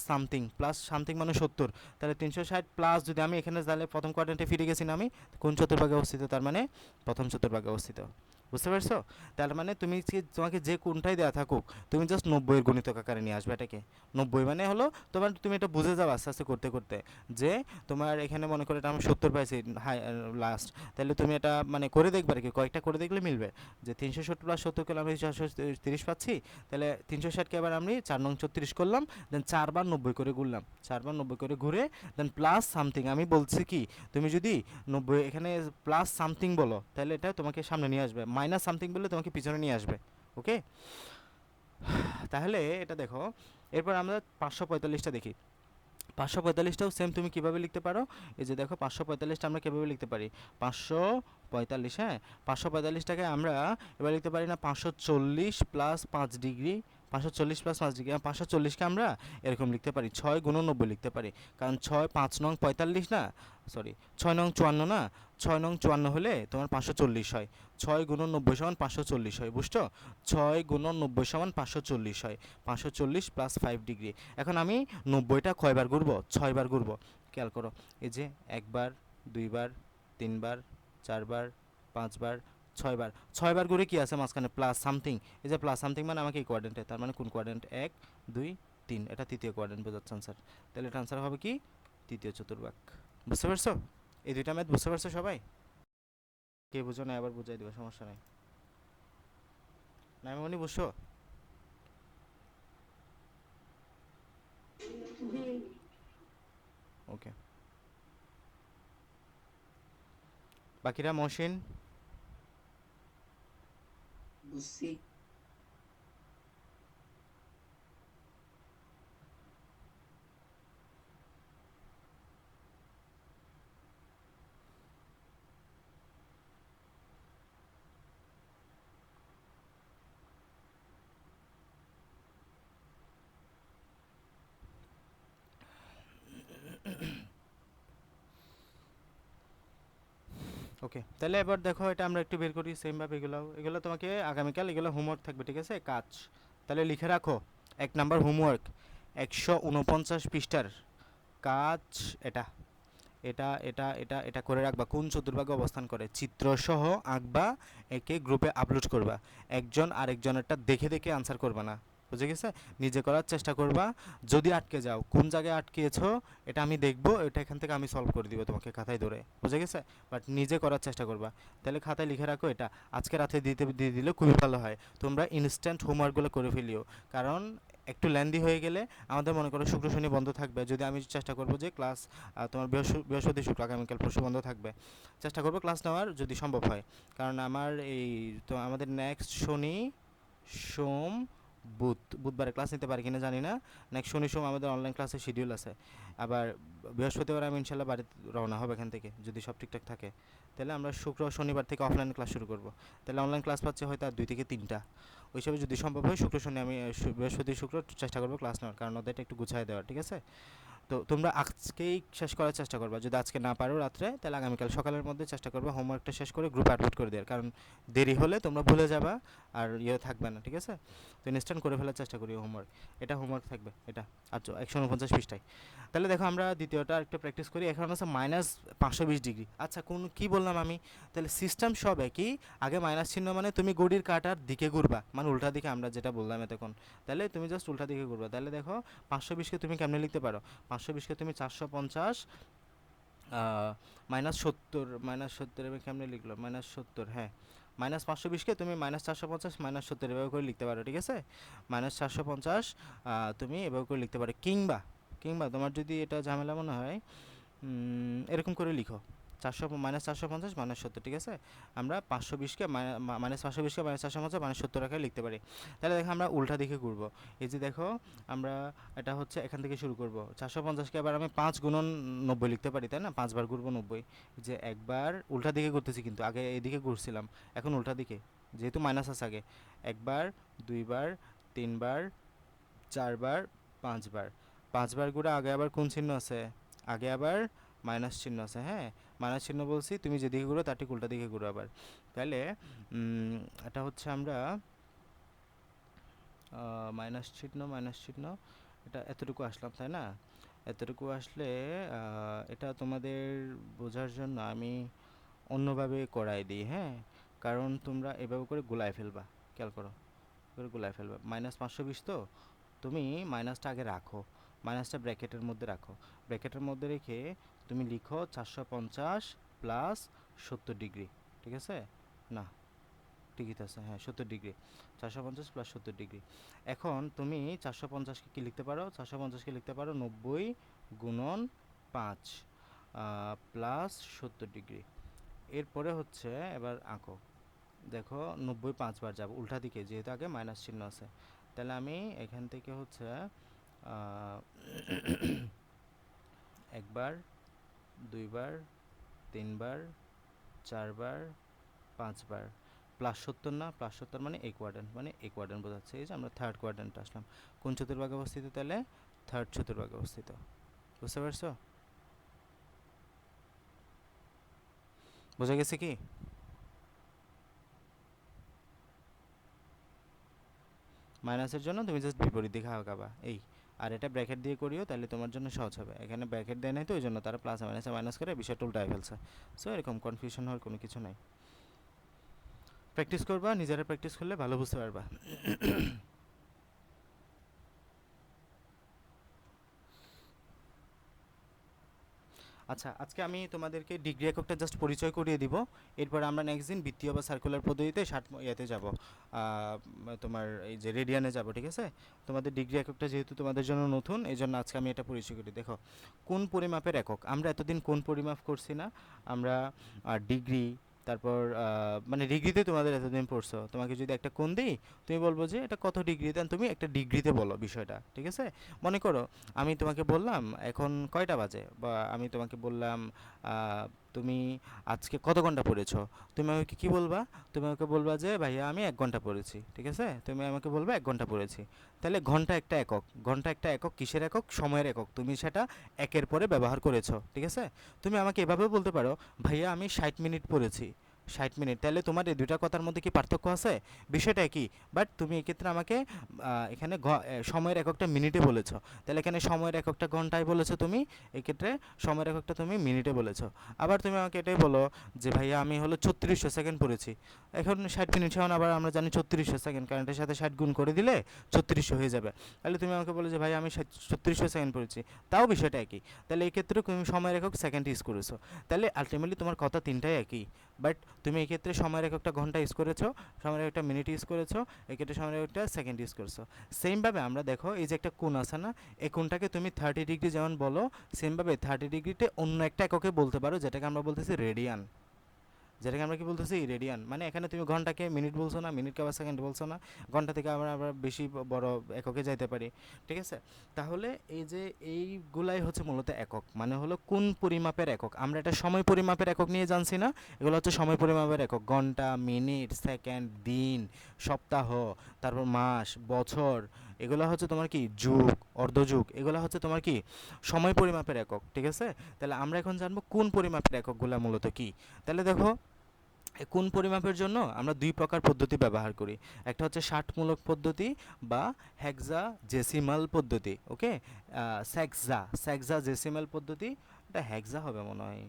সামথিং মানে 70। তাহলে 360 প্লাস যদি আমি এখানে, তাহলে প্রথম কোয়াড্রেন্টে ফিরে গেছি না আমি, কোন চতুর্ভাগে অবস্থিত, তার মানে প্রথম চতুর্ভাগে অবস্থিত। বুঝতে পারছো, তার মানে তুমি তোমাকে যে কোনটাই দেওয়া থাকুক, তুমি জাস্ট 90 এর গণিতক আকারে নিয়ে আসবে এটাকে। 90 মানে হলো তোমার, তুমি এটা বুঝে যাও আস্তে আস্তে করতে করতে, যে তোমার এখানে মনে করে এটা আমি 70 পাইছি হাই লাস্ট, তাহলে তুমি এটা মানে করে দেখবে আর কি, কয়েকটা করে দেখলে মিলবে যে 370 প্লাস 70 করলে আমি 430 পাচ্ছি। তাহলে 360কে এবার আমি 4 নং 34 করলাম, দেন 4 বার 90 করে ঘুরলাম, 4 বার 90 করে ঘুরে দেন প্লাস সামথিং। আমি বলছি কি, তুমি যদি 90 এখানে প্লাস সামথিং বলো, তাহলে এটা তোমাকে সামনে নিয়ে আসবে, মাইনাস সামথিং বললে তোমাকে পিছনে নিয়ে আসবে। ওকে, তাহলে এটা দেখো। এরপর আমরা 545টা দেখি। 545টাও সেম, তুমি কিভাবে লিখতে পারো। এই যে দেখো 545টা আমরা কিভাবে লিখতে পারি, 545, হ্যাঁ, 545টাকে আমরা এবার লিখতে পারি না, 540 প্লাস 5 ডিগ্রি, 540 প্লাস 5 ডিগ্রি। 540কে আমরা এরকম লিখতে পারি, 6 গুণন 90 লিখতে পারি, কারণ 6 5 নং 45 না, সরি 6 নং 54 না, 6 নং 54 হলে তোমার 540 হয়, 6 গুণন 90 সমান 540 হয়। বুঝছো, 6 গুণন 90 সমান 540 হয়, 540 প্লাস 5 ডিগ্রি। এখন আমি 90টা কয়বার ঘুরবো, 6বার ঘুরবো। খেয়াল করো, এই যে একবার, দুইবার, তিনবার, চারবার, পাঁচবার, 6বার, 6বার ঘুরে কি আছে মাঝখানে, প্লাস সামথিং। এই যে প্লাস সামথিং মানে আমাকে এই কোয়াড্রেন্টে, তার মানে কোন কোয়াড্রেন্ট, 1 2 3, এটা তৃতীয় কোয়াড্রেন্ট বোঝাচ্ছে আনসার। তাহলে এটা আনসার হবে কি, তৃতীয় চতুর্ভাগ। বুঝতে পারছো, এই দুইটা ম্যাথ বুঝতে পারছো সবাই? কে বুঝো না আবার বুঝাই দিবা, সমস্যা নাই। না আমি বুঝছো? জি। ওকে, বাকিরা মহসিন? বুঝছি। ওকে, তাহলে এবার দেখো এটা আমরা একটু বের করি সেমভাবে। এগুলো এগুলো তোমাকে আগামীকাল এগুলো হোমওয়ার্ক থাকবে, ঠিক আছে, কাজ। তাহলে লিখে রাখো, 1 নাম্বার হোমওয়ার্ক, 149 পৃষ্ঠার কাজ এটা, এটা করে রাখবা, কোন চতুর্ভাগে অবস্থান করে চিত্রসহ আঁকবা, একে গ্রুপে আপলোড করবা, একজন আরেকজনেরটা দেখে দেখে আনসার করবা না, বুঝে গেছে? নিজে করার চেষ্টা করবা, যদি আটকে যাও কোন জায়গায় আটকেছো এটা আমি দেখবো, এটা এখান থেকে আমি সলভ করে দিব তোমাকে খাতায় ধরে, বুঝে গেছে? বাট নিজে করার চেষ্টা করবা। তাহলে খাতায় লিখে রাখো এটা, আজকে রাতে দিয়ে দিলে খুবই ভালো হয়, তোমরা ইনস্ট্যান্ট হোমওয়ার্কগুলো করে ফেলিও, কারণ একটু লেন্দি হয়ে গেলে আমাদের মনে করো শুক্র শনি বন্ধ থাকবে, যদি আমি চেষ্টা করবো যে ক্লাস তোমার বৃহস্পতি শুক্র আগামীকাল পরশু বন্ধ থাকবে, চেষ্টা করবো ক্লাস নেওয়ার যদি সম্ভব হয়, কারণ আমার এই তো আমাদের নেক্সট শনি সোম বুধবারে ক্লাস নিতে পারি কিনা জানি না, নেক্সট শনি সোম আমাদের অনলাইন ক্লাসের শিডিউল আছে, আবার বৃহস্পতিবার আমি ইনশাল্লাহ বাড়িতে রওনা হবে এখান থেকে যদি সব ঠিকঠাক থাকে। তাহলে আমরা শুক্র শনিবার থেকে অফলাইন ক্লাস শুরু করব, তাহলে অনলাইন ক্লাস পাচ্ছে হয়তো আর 2 থেকে 3টা, ওই হিসাবে যদি সম্ভব হয় শুক্র শনি আমি বৃহস্পতি শুক্র চেষ্টা করবো ক্লাস নেওয়ার, কারণ ওদেরটা একটু গুছাই দেওয়ার, ঠিক আছে? তো তোমরা আজকেই শেষ করার চেষ্টা করবা, যদি আজকে না পারো রাত্রে তাহলে আগামীকাল সকালের মধ্যে চেষ্টা করবে হোমওয়ার্কটা শেষ করে গ্রুপে আপলোড করে দেওয়ার, কারণ দেরি হলে তোমরা ভুলে যাবা আর থাকবে না, ঠিক আছে? তো ইনস্ট্যান্ট করে ফেলার চেষ্টা করি হোমওয়ার্ক, এটা হোমওয়ার্ক থাকবে এটা। আচ্ছা 149 পৃষ্ঠায়। তাহলে দেখো আমরা দ্বিতীয়টা একটা প্র্যাকটিস করি। এখন আছে -520 ডিগ্রি। আচ্ছা কোন কি বললাম আমি? তাহলে সিস্টেম সব একই, আগে মাইনাস চিহ্ন মানে তুমি ঘড়ির কাঁটার দিকে ঘুরবা, মানে উল্টা দিকে, আমরা যেটা বললাম এতক্ষণ। তাহলে তুমি জাস্ট উল্টা দিকে ঘুরবা। তাহলে দেখো 520কে তুমি কেমনে লিখতে পারো? 520কে তুমি 450 -70, -70 এবার কেমনে লিখলো? -70, হ্যাঁ, -520কে তুমি -450 -70 এভাবে করে লিখতে পারো, ঠিক আছে? -450 তুমি এভাবে করে লিখতে পারো, কিংবা কিংবা তোমার যদি এটা ঝামেলা মনে হয় এরকম করে লিখো, -450 -70, ঠিক আছে? আমরা 520কে -520কে -450 -70 আকারে লিখতে পারি। তাহলে দেখো আমরা উল্টা দিকে ঘুরবো। এই যে দেখো আমরা এটা হচ্ছে এখান থেকে শুরু করব। 450কে আবার আমি 5 গুণন 90 লিখতে পারি, তাই না? 5 বার ঘুরবো 90, যে একবার উল্টা দিকে ঘুরতেছি, কিন্তু আগে এদিকে ঘুরছিলাম, এখন উল্টা দিকে, যেহেতু মাইনাস আছে আগে। একবার, দুইবার, তিনবার, চারবার, পাঁচবার। 5বার ঘুরে আগে আবার কোন চিহ্ন আছে? আগে আবার মাইনাস চিহ্ন আছে, হ্যাঁ, মাইনাস চিহ্ন বলছি, তুমি যেদিকে ঘুরো তার ঠিক উল্টা দিকে ঘুরো আবার। তাহলে এটা হচ্ছে আমরা মাইনাস চিহ্ন, এটা এতটুকু আসলাম, তাই না? এতটুকু আসলে এটা তোমাদের বোঝার জন্য আমি অন্যভাবে করাই দিই, হ্যাঁ, কারণ তোমরা এভাবে করে গুলায় ফেলবা, খেয়াল করো, করে গুলায় ফেলবা। -520 তো তুমি মাইনাসটা আগে রাখো, মাইনাসটা ব্র্যাকেটের মধ্যে রাখো, ব্র্যাকেটের মধ্যে রেখে তুমি লিখো 450 প্লাস 70 ডিগ্রি, ঠিক আছে? না, ঠিকই আছে, হ্যাঁ 70 ডিগ্রি, 450 প্লাস 70 ডিগ্রি। এখন তুমি 450কে কী লিখতে পারো? 450কে লিখতে পারো 90 গুণন 5 প্লাস 70 ডিগ্রি। এরপরে হচ্ছে এবার আঁকো, দেখো 90 5বার যাব উল্টা দিকে, যেহেতু আগে মাইনাস চিহ্ন আছে। তাহলে আমি এখান থেকে হচ্ছে একবার, দুইবার, তিনবার, চারবার, 5বার, +70 না, +70 মানে এই কোয়াড্রেন্ট, মানে এই কোয়াড্রেন্ট বোঝাচ্ছে। এই যে আমরা থার্ড কোয়াড্রেন্টে আসলাম। কোন চতুর্ভাগে অবস্থিত? তাহলে থার্ড চতুর্ভাগে অবস্থিত। বুঝতে পারছো? বোঝা গেছে কি? মাইনাসের জন্য তুমি জাস্ট বিপরীত দিকে আঁকাবা, এই। আর এটা ব্র্যাকেট দিয়ে করিও, তাহলে তোমার জন্য সহজ হবে। এখানে ব্র্যাকেট দেয় নাই তো, ওই জন্য তারা প্লাসে মাইনাসে মাইনাস করে বিষয়টা উল্টায় ফেলছে। সো এরকম কনফিউশন হওয়ার কোনো কিছু নাই। প্র্যাকটিস করবা, নিজেরা প্র্যাকটিস করলে ভালো বুঝতে পারবা। আচ্ছা আজকে আমি তোমাদেরকে ডিগ্রি এককটা জাস্ট পরিচয় করিয়ে দিব। এরপর আমরা নেক্সট দিন বৃত্তীয় বা সার্কুলার পদ্ধতিতে ইয়েতে যাব, তোমার এই যে রেডিয়ানে যাব, ঠিক আছে? তোমাদের ডিগ্রি এককটা যেহেতু তোমাদের জন্য নতুন, এই জন্য আজকে আমি এটা পরিচয় করি। দেখো কোন পরিমাপের একক, আমরা এতদিন কোন পরিমাপ করছি না, আমরা ডিগ্রি, তারপর মানে ডিগ্রিতে তোমাদের এতদিন পড়ছো, তোমাকে যদি একটা কোণ দিই তুমি বলবো যে এটা কত ডিগ্রি, দেন তুমি একটা ডিগ্রিতে বলো বিষয়টা, ঠিক আছে? মনে করো আমি তোমাকে বললাম এখন কয়টা বাজে, বা আমি তোমাকে বললাম তুমি আজকে কত ঘন্টা পড়েছো, তুমি আমাকে কী বলবা? তুমি আমাকে বলবা যে ভাইয়া আমি 1 ঘন্টা পড়েছি, ঠিক আছে? তুমি আমাকে বলবা 1 ঘন্টা পড়েছি। তাহলে ঘন্টা একটা একক, ঘন্টা একটা একক কিসের একক? সময়ের একক। তুমি সেটা একের পরে ব্যবহার করেছো, ঠিক আছে? তুমি আমাকে এভাবেও বলতে পারো ভাইয়া আমি 60 মিনিট পড়েছি, 60 মিনিট। তাহলে তোমার এই দুইটা কথার মধ্যে কি পার্থক্য আছে? বিষয়টা কি? বাট তুমি এক্ষেত্রে আমাকে এখানে সময়ের এককটা মিনিটে বলেছো, তাহলে এখানে সময়ের এককটা ঘন্টায় বলেছো তুমি, এক্ষেত্রে সময়ের এককটা তুমি মিনিটে বলেছো। আবার তুমি আমাকে এটাই বলো যে ভাইয়া আমি হলো 3600 সেকেন্ড পড়েছি, এখন 60 মিনিট সমান আবার আমরা জানি 3600 সেকেন্ড, কারণ এটার সাথে 60 গুণ করে দিলে 3600 হয়ে যাবে। তাহলে তুমি আমাকে বলো যে ভাই আমি 3600 সেকেন্ড পড়েছি, তাও বিষয়টা একই। তাহলে এই ক্ষেত্রে তুমি সময়ের একক সেকেন্ড ইউজ করেছো, তাহলে আলটিমেটলি তোমার কথা তিনটাই একই। বাট তুমি এক্ষেত্রে সময়ের এককটা ঘন্টা ইউজ করেছো, সময়ের একটা মিনিট ইউজ করেছো, এক্ষেত্রে সময়ের একটা সেকেন্ড ইউজ করেছো। সেমভাবে আমরা দেখো এই যে একটা কোণ আছে না, এই কোণটাকে তুমি 30 ডিগ্রি যেমন বলো, সেমভাবে 30 ডিগ্রিতে অন্য একটা এককে বলতে পারো, যেটাকে আমরা বলতেছি রেডিয়ান, যেটাকে আমরা কি বলতেছি রেডিয়ান। মানে এখানে তুমি ঘন্টাকে মিনিট বলছো না, মিনিটকে আবার সেকেন্ড বলছো না, ঘন্টা থেকে আমরা আবার বেশি বড় এককে যাইতে পারি, ঠিক আছে? তাহলে এই যে এইগুলাই হচ্ছে মূলত একক, মানে হলো কোন পরিমাপের একক। আমরা এটা সময় পরিমাপের একক নিয়ে জানছি না, এগুলো হচ্ছে সময় পরিমাপের একক, ঘন্টা, মিনিট, সেকেন্ড, দিন, সপ্তাহ, তারপর মাস, বছর, এগুলো হচ্ছে তোমার কি যুগ, অর্ধযুগ, এগুলো হচ্ছে তোমার কি সময় পরিমাপের একক, ঠিক আছে? তাহলে আমরা এখন জানবো কোন পরিমাপের এককগুলো মূলত কি। তাহলে দেখো, কোন পরিমাপের জন্য আমরা দুই প্রকার পদ্ধতি ব্যবহার করি। একটা হচ্ছে ষাটমূলক পদ্ধতি বা হেক্সা জেসিমাল পদ্ধতি, ওকে। স্যাক্সা জেসিমাল পদ্ধতি, এটা হেক্সা হবে মনে হয়,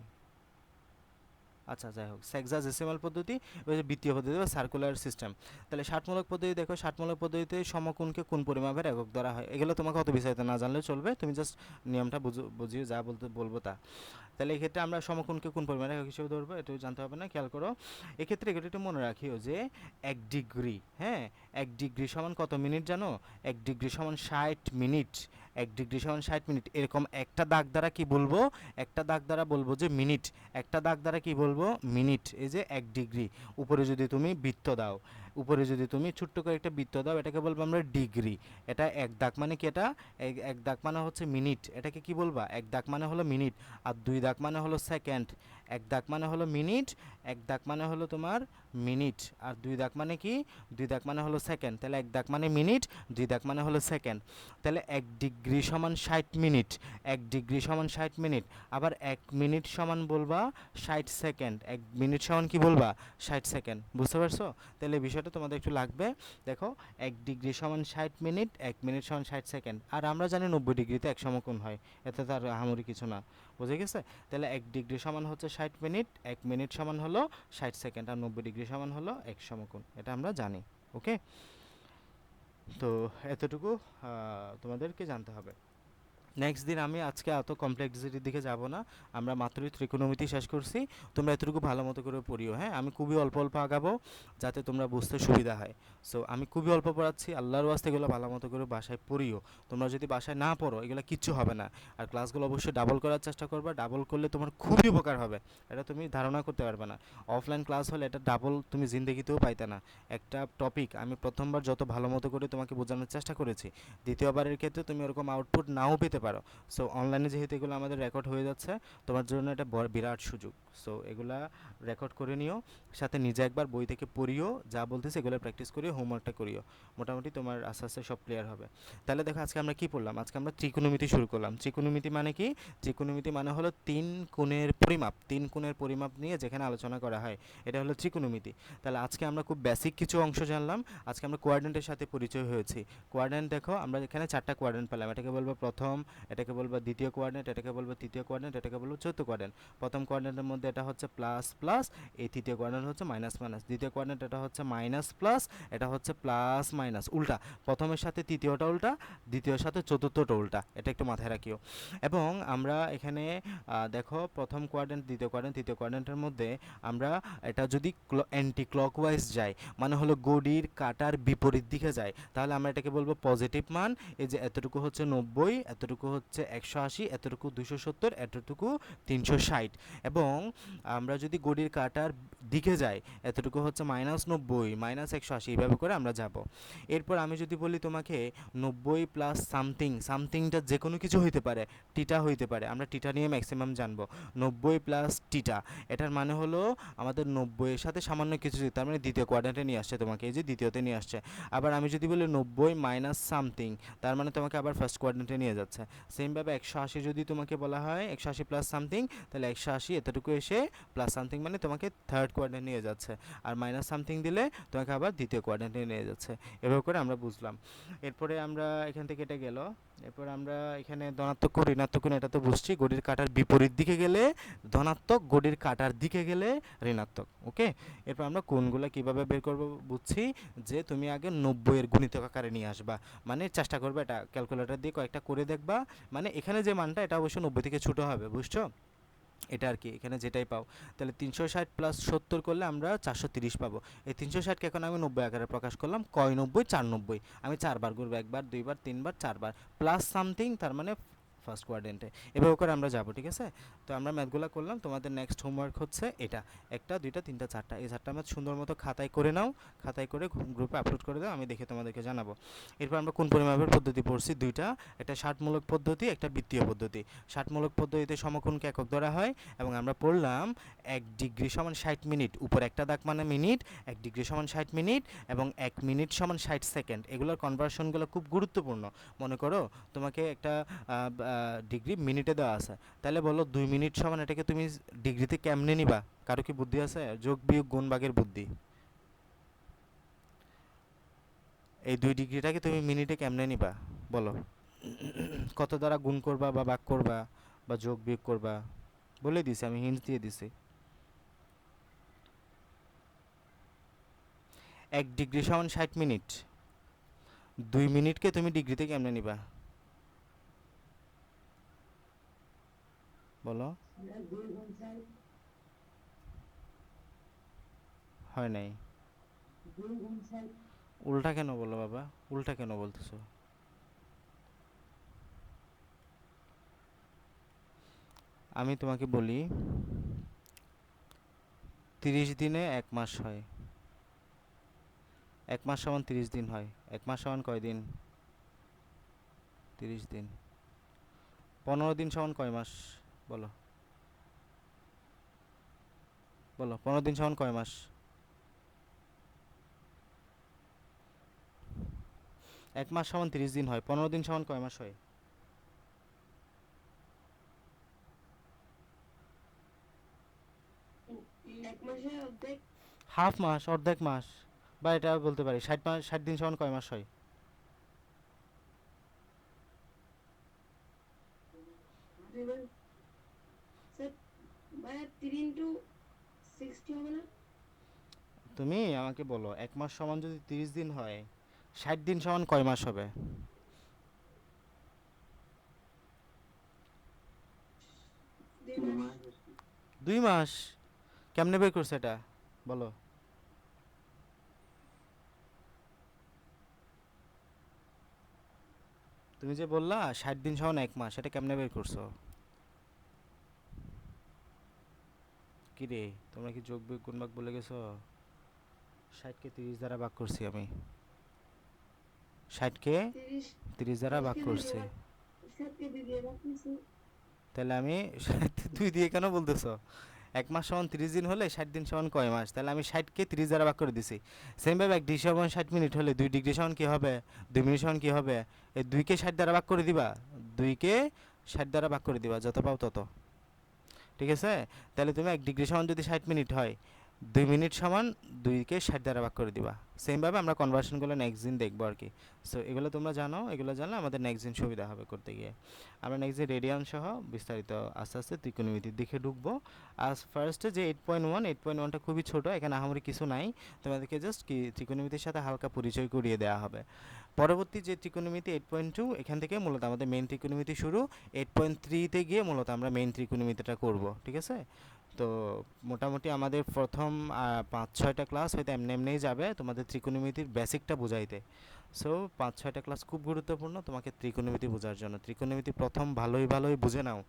আচ্ছা যাই হোক, সেক্সাডেসিমাল পদ্ধতি, ওই যে বৃত্তীয় পদ্ধতি বা সার্কুলার সিস্টেম। তাহলে ষাটমূলক পদ্ধতি দেখো, ষাটমূলক পদ্ধতিতে সমকোণকে কোন পরিমাপের একক ধরা হয়, এগুলো তোমাকে অত বিস্তারিত না জানলেও চলবে, তুমি জাস্ট নিয়মটা বুঝিয়ে যা বলবো তা। তাহলে এক্ষেত্রে আমরা সমকোণকে কোন পরিমাণের একক হিসেবে ধরবো এটাও জানতে হবে না, খেয়াল করো। এক্ষেত্রে এটা একটু মনে রাখিও যে 1 ডিগ্রি, হ্যাঁ, 1 ডিগ্রি সমান কত মিনিট জানো? 1 ডিগ্রি সমান 60 মিনিট। 1 ডিগ্রি সমান 60 মিনিট, এরকম একটা দাগ দ্বারা কি বলবো? একটা দাগ দ্বারা বলবো যে মিনিট, একটা দাগ দ্বারা কি বলবো? মিনিট। এই যে 1 ডিগ্রি, উপরে যদি তুমি বৃত্ত দাও, উপরে যদি তুমি ছোট্ট করে একটা বৃত্ত দাও, এটাকে বলবো আমরা ডিগ্রি। এটা এক দাগ মানে কি? এটা এক দাগ মানে হচ্ছে মিনিট, এটাকে কি বলবা? এক দাগ মানে হলো মিনিট। আর দুই দাগ মানে হলো সেকেন্ড। এক দাগ মানে হলো মিনিট, এক দাগ মানে হলো তোমার মিনিট, আর দুই দাগ মানে কি? দুই দাগ মানে হলো সেকেন্ড। তাহলে এক দাগ মানে মিনিট, দুই দাগ মানে হলো সেকেন্ড। তাহলে 1 ডিগ্রি সমান 60 মিনিট, 1 ডিগ্রি সমান 60 মিনিট। আবার 1 মিনিট সমান বলবা 60 সেকেন্ড, 1 মিনিট সমান কি বলবা? 60 সেকেন্ড। বুঝতে পারছো? তাহলে এই বিষয়টা তোমাদের একটু লাগবে। দেখো, 1 ডিগ্রি সমান 60 মিনিট, 1 মিনিট সমান 60 সেকেন্ড। আর আমরা জানি 90 ডিগ্রিতে এক সমকোণ হয়, এতে তার আহামরি কিছু না। বুঝে গেছে? তাহলে 1 ডিগ্রি সমান হচ্ছে 60 মিনিট, 1 মিনিট সমান হলো 60 সেকেন্ড, আর 90 ডিগ্রি সমান হলো এক সমকোণ, এটা আমরা জানি। ওকে, তো এতটুকু তোমাদেরকে জানতে হবে। নেক্সট দিন আমি আজকে এত কমপ্লেক্সিটির দিকে যাব না, আমরা মাত্রই ত্রিকোণমিতি শেষ করছি। তোমরা এতটুকু ভালো মতো করে পড়িও, হ্যাঁ, আমি খুবই অল্প অল্প আগাবো যাতে তোমরা বুঝতে সুবিধা হয়। সো আমি খুবই অল্প পড়াচ্ছি, আল্লাহর ওয়াস্তে এগুলো ভালো মতো করে বাসায় পড়িও। তোমরা যদি বাসায় না পড়ো এগুলো কিচ্ছু হবে না। আর ক্লাসগুলো অবশ্যই ডাবল করার চেষ্টা করবে, ডাবল করলে তোমার খুবই উপকার হবে, এটা তুমি ধারণা করতে পারবে না। অফলাইন ক্লাস হলে এটা ডাবল তুমি জিন্দগিতেও পাইতে না। একটা টপিক আমি প্রথমবার যত ভালো মতো করে তোমাকে বোঝানোর চেষ্টা করেছি, দ্বিতীয়বারের ক্ষেত্রে তুমি ওরকম আউটপুট নাও পেতে পারো। সো অনলাইনে যেহেতু এগুলো আমাদের রেকর্ড হয়ে যাচ্ছে, তোমার জন্য এটা বিরাট সুযোগ। সো এগুলা রেকর্ড করে নিও, সাথে নিজে একবার বই থেকে পড়িও, যা বলতেছে এগুলো প্র্যাকটিস করিও, হোমওয়ার্কটা করিও, মোটামুটি তোমার আস্তে আস্তে সব ক্লিয়ার হবে। তাহলে দেখো, আজকে আমরা কি পড়লাম? আজকে আমরা ত্রিকোণমিতি শুরু করলাম। ত্রিকোণমিতি মানে কি? ত্রিকোণমিতি মানে হলো তিন কোণের পরিমাপ, তিন কোণের পরিমাপ নিয়ে যেখানে আলোচনা করা হয়, এটা হলো ত্রিকোণমিতি। তাহলে আজকে আমরা খুব বেসিক কিছু অংশ জানলাম। আজকে আমরা কোয়াড্রেন্টের সাথে পরিচয় হয়েছি। কোয়াড্রেন্ট দেখো, আমরা এখানে 4টা কোয়াড্রেন্ট পেলাম, এটাকে বলবো প্রথম, এটাকে বলবো দ্বিতীয় কোয়াড্রেন্ট, এটাকে বলবো তৃতীয় কোয়াড্রেন্ট, এটাকে বলবো চতুর্থ কোয়াড্রেন্ট। প্রথম কোয়াড্রেন্টের মধ্যে এটা হচ্ছে প্লাস প্লাস, এই তৃতীয় কোয়াড্রেন্ট হচ্ছে মাইনাস মাইনাস, দ্বিতীয় কোয়াড্রেন্ট এটা হচ্ছে মাইনাস প্লাস, এটা হচ্ছে প্লাস মাইনাস, উল্টা, প্রথমের সাথে তৃতীয়টা উল্টা, দ্বিতীয়র সাথে চতুর্থটা উল্টা, এটা একটু মাথায় রাখিও। এবং আমরা এখানে দেখো, প্রথম কোয়াড্রেন্ট, দ্বিতীয় কোয়াড্রেন্ট, তৃতীয় কোয়াড্রেন্টের মধ্যে আমরা এটা যদি অ্যান্টি ক্লকওয়াইজ যায়, মানে হলো ঘড়ির কাঁটার বিপরীত দিকে যায়, তাহলে আমরা এটাকে বলবো পজিটিভ মান। এই যে এতটুকু হচ্ছে 90, এতটুকু হচ্ছে 180, এতটুকু 270, এতটুকু 360। এবং আমরা যদি ঘড়ির কাঁটার দিকে যাই, এতটুকু হচ্ছে -90, -180, এইভাবে করে আমরা যাব। এরপর আমি যদি বলি তোমাকে 90 প্লাস সামথিং, সামথিংটা যে কোনো কিছু হইতে পারে, টিটা হইতে পারে, আমরা টিটা নিয়ে ম্যাক্সিমাম জানবো। 90 প্লাস টিটা, এটার মানে হলো আমাদের 90 এর সাথে সামান্য কিছু, তার মানে দ্বিতীয় কোয়াড্রেন্টে নিয়ে আসছে তোমাকে, এই যে দ্বিতীয়তে নিয়ে আসছে। আবার আমি যদি বলি 90 মাইনাস সামথিং, তার মানে তোমাকে আবার ফার্স্ট কোয়াড্রেন্টে নিয়ে যাচ্ছে। সেমভাবে 180 যদি তোমাকে বলা হয় 180 প্লাস সামথিং, তাহলে 180 এতটুকু এসে প্লাস সামথিং মানে তোমাকে থার্ড কোয়াড্রেন্ট নিয়ে যাচ্ছে। আর মাইনাস সামথিং দিলে তোমাকে আবার দ্বিতীয় কোয়াড্রেন্টে নিয়ে যাচ্ছে। এভাবে করে আমরা বুঝলাম। এরপরে আমরা এখান থেকে এটা গেল, এরপর আমরা এখানে ধনাত্মক কোণ, ঋণাত্মক কোণ, এটা তো বুঝছি। ঘড়ির কাঁটার বিপরীত দিকে গেলে ধনাত্মক, ঘড়ির কাঁটার দিকে গেলে ঋণাত্মক। ওকে, এরপর আমরা কোণগুলো কীভাবে বের করবো বুঝছি, যে তুমি আগে 90 এর গুণিতক আকারে নিয়ে আসবা, মানে চেষ্টা করবে এটা ক্যালকুলেটর দিয়ে কয়েকটা করে দেখবা, মানে এখানে যে মানটা এটা অবশ্যই 90 থেকে ছোটো হবে, বুঝছো? এটা আর কি, এখানে যেটাই পাও। তাহলে 360 প্লাস 70 করলে আমরা 430 পাবো। এই 360কে এখন আমি 90 আকারে প্রকাশ করলাম, কয় 90, 490। আমি 4বার করবো, একবার, দুইবার, তিনবার, চারবার। প্লাস সামথিং, তার মানে ফার্স্ট কোয়াড্রেন্টে। এভাবে করে আমরা যাব, ঠিক আছে? তো আমরা ম্যাথগুলো করলাম, তোমাদের নেক্সট হোমওয়ার্ক হচ্ছে এটা, একটা দুইটা তিনটা চারটা, এই চারটা ম্যাথ সুন্দর মতো খাতায় করে নাও, খাতায় করে গ্রুপে আপলোড করে দাও, আমি দেখে তোমাদেরকে জানাবো। এরপর আমরা কোন পরিমাপের পদ্ধতি পড়ছি? দুইটা, একটা ষাটমূলক পদ্ধতি, একটা বৃত্তীয় পদ্ধতি। ষাটমূলক পদ্ধতিতে সমকোণকে একক ধরা হয়, এবং আমরা পড়লাম 1 ডিগ্রি সমান 60 মিনিট, উপর একটা দাগ মানে মিনিট, 1 ডিগ্রি সমান 60 মিনিট, এবং 1 মিনিট সমান 60 সেকেন্ড। এগুলোর কনভার্সনগুলো খুব গুরুত্বপূর্ণ। মনে করো তোমাকে একটা ডিগ্রি মিনিটে দেওয়া আছে, তাহলে বলো 2 মিনিট সমান এটাকে তুমি ডিগ্রিতে কেমনে নিবা? কারো কি বুদ্ধি আছে? যোগ বিয়োগ গুণ ভাগের বুদ্ধি। এই 2 ডিগ্রিটাকে তুমি মিনিটে কেমনে নিবা বলো? কত দ্বারা গুণ করবা বা ভাগ করবা বা যোগ বিয়োগ করবা? বলে দিছি, আমি হিন্টস দিয়ে দিছি। 1 ডিগ্রি সমান 60 মিনিট, 2 মিনিটকে তুমি ডিগ্রিতে কেমনে নিবা বলো? হয় নাই। উল্টা কেন বলো বাবা? উল্টা কেন বলতেছো? আমি তোমাকে বলি, 30 দিনে 1 মাস হয়, 1 মাস সমান 30 দিন হয়। 1 মাস সমান কয় দিন? 30 দিন। 15 দিন সমান কয় মাস বলো? বলো, 15 দিন সমান কয় মাস? 1 মাস সমান 30 দিন হয়, 15 দিন সমান কয় মাস হয়? হাফ মাস, অর্ধেক মাস, বা এটা বলতে পারি 60 মাস, 60 দিন সমান কয় মাস হয়? তুমি আমাকে বলো, 1 মাস সমান যদি 30 দিন হয়, 60 দিন সমান কয় মাস হবে? 2 মাস। কেমনে বের করছে এটা বলো? তুমি যে বললা 60 দিন সমান 1 মাস, এটা কেমনে বের করছো? কি রে, তোমরা কি যোগ বিয়োগ গুণ ভাগ বলে গেছো? 60কে 30 দ্বারা ভাগ করছি আমি, 60কে 30 দ্বারা ভাগ করছি। তাহলে আমি 2 দিয়ে কেন বলতেছো? 1 মাস সমান 30 দিন হলে 60 দিন সমান কয় মাস? তাহলে আমি 60কে 30 দ্বারা ভাগ করে দিছি। সেমভাবে 1 ডিগ্রি সমান 60 মিনিট হলে 2 ডিগ্রি সমান কী হবে? 2 মিনিট সমান কী হবে? এই 2কে 60 দ্বারা ভাগ করে দিবা, 2কে 60 দ্বারা ভাগ করে দিবা, যত পাও তত। ঠিক আছে? তাহলে তুমি 1 ডিগ্রি সমান যদি 60 মিনিট হয়, 2 মিনিট সমান 2কে 60 দ্বারা ভাগ করে দিবা। সেমভাবে আমরা কনভার্সনগুলো নেক্সট দিন দেখবো আর কি। সো এগুলো তোমরা জানো, এগুলো জানলে আমাদের নেক্সট দিন সুবিধা হবে করতে গিয়ে। আমরা নেক্সট দিন রেডিয়ান সহ বিস্তারিত আস্তে আস্তে ত্রিকোণমিতির দিকে ঢুকবো। আজ ফার্স্টে যে 8.1, 8.1টা খুবই ছোটো, এখানে আহামরি কিছু নাই, তোমাদেরকে জাস্ট কি ত্রিকোণমিতির সাথে হালকা পরিচয় করিয়ে দেওয়া হবে। পরবর্তী যে ত্রিকোণমিতি 8.2, এখান থেকে মূলত আমাদের মেইন ত্রিকোণমিতি শুরু। 8.3তে গিয়ে মূলত আমরা মেইন ত্রিকোণমিতিটা করব, ঠিক আছে? তো মোটামুটি আমাদের প্রথম 5-6টা ক্লাস হয়তো এমনি এমনিই যাবে তোমাদের ত্রিকোণমিতির বেসিকটা বোঝাইতে। সো 5-6টা ক্লাস খুব গুরুত্বপূর্ণ তোমাকে ত্রিকোণমিতি বোঝার জন্য। ত্রিকোণমিতি প্রথম ভালোই ভালোই বুঝে নাও,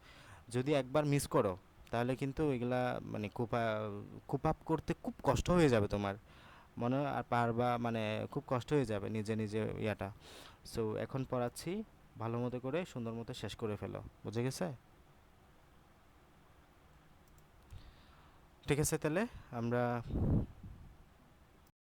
যদি একবার মিস করো তাহলে কিন্তু এগুলা মানে কুপ আপ করতে খুব কষ্ট হয়ে যাবে তোমার, মনে হয় আর পারবা মানে খুব কষ্ট হয়ে যাবে নিজে নিজে ইয়াটা। সো এখন পড়াচ্ছি, ভালো মতো করে সুন্দর মতো শেষ করে ফেলো, বুঝে গেছে? ঠিক আছে, তাহলে আমরা